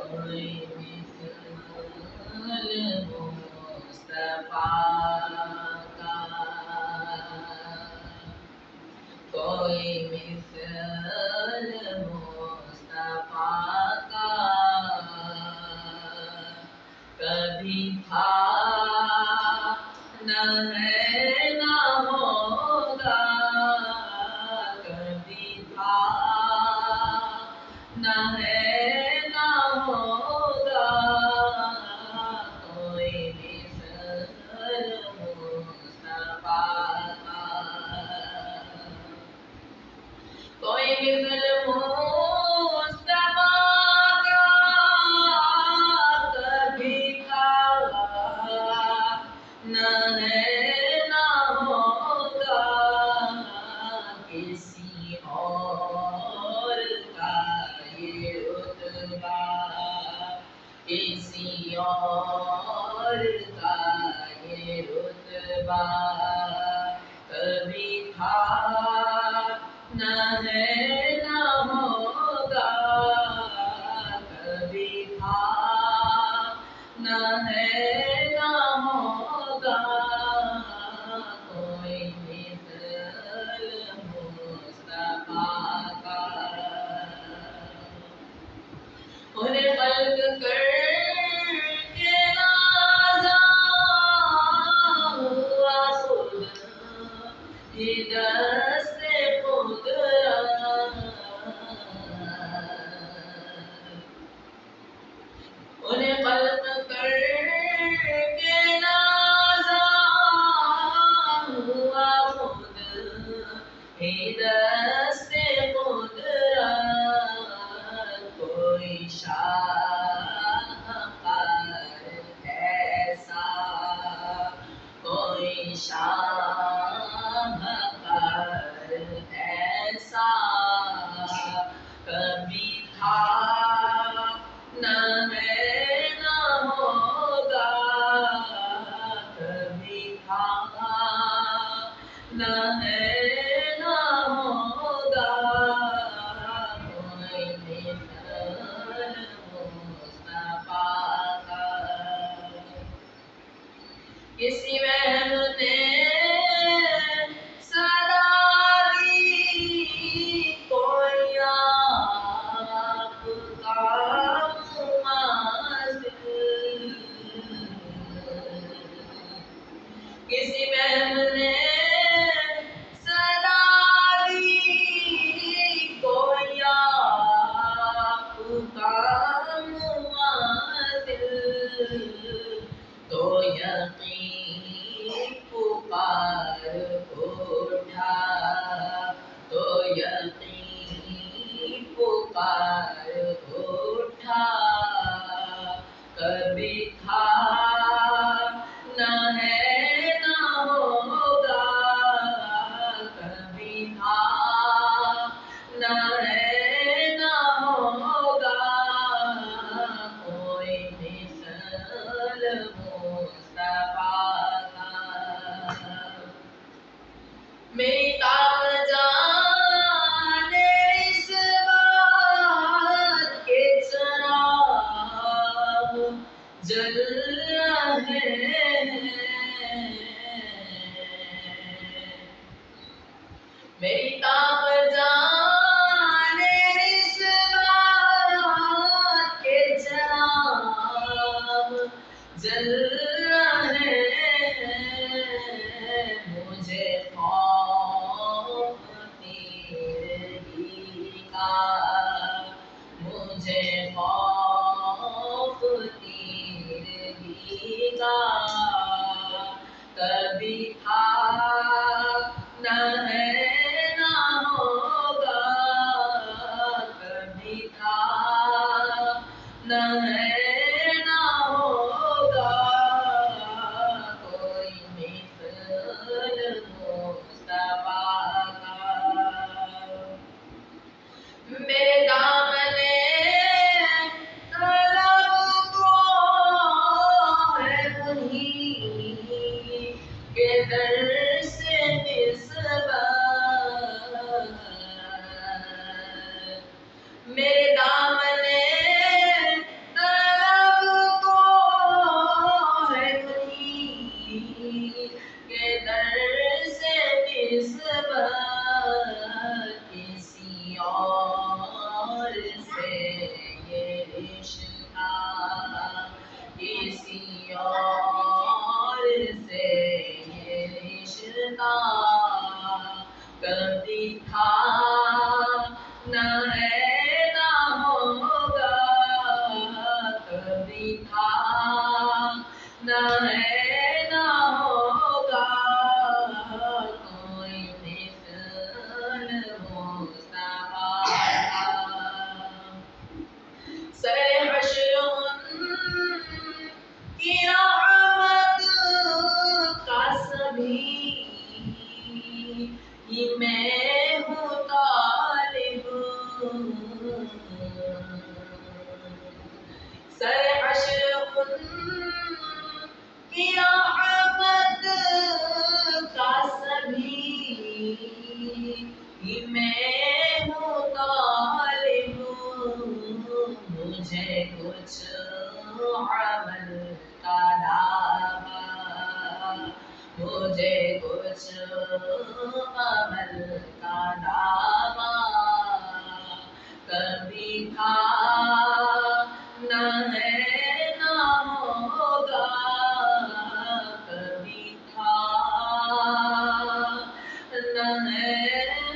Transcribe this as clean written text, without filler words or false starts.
کوئی مثل مصطفیٰ کا، کوئی مثل مصطفیٰ کا کبھی تھا نہ ہے نہ ہوگا، کبھی تھا نہ ہے نہ ہوگا، کوئی مثل مصطفیٰ کا، کوئی مثل مصطفیٰ کا کبھی تھا نہ ہے نہ ہوگا، کسی اور کا یہ رتبہ، کسی اور کا یہ رتبہ کبھی تھا نہ ہے نہ ہوگا، کبھی تھا نہ ہے نہ ہوگا، کوئی مثل مصطفیٰ کا، انہیں خلق کر کے نازا ہوا خود ہی دست قدرت، انہیں خلق کر کے نازا ہوا خود ہی دست قدرت، کوئی شاہکار ایسا، کوئی شاہکار ایسا کبھی تھا نہ ہے نہ ہوگا، کبھی تھا نہ ہے نہ ہوگا، کوئی مثل مصطفیٰ کا، کسی وہم نے صدا دی کوئی آپ کا مماثل، کسی وہم نے صدا دی کوئی آپ کا مماثل، تو یقین پکار اٹھا، تو یقین پکار اٹھا، کبھی تھا نہ ہے نہ ہوگا، کبھی تھا نہ ہے نہ ہوگا، کوئی مثل مصطفیٰ کا، میری تاب جانے اس بات کے چراغ جل رہے ہیں، میری تاب جانے اس بات کے چراغ جل رہے ہیں، مجھے خوف تیرگی کا، مجھے خوف تیرگی کا کبھی تھا نہ ہے نہ ہوگا، کبھی تھا نہ ہے نہ ہوگا، کوئی مثل مصطفیٰ کا، میرے دامنے طلب کو ہے انہیں کے در سے نسبت، میرے دامنے ہے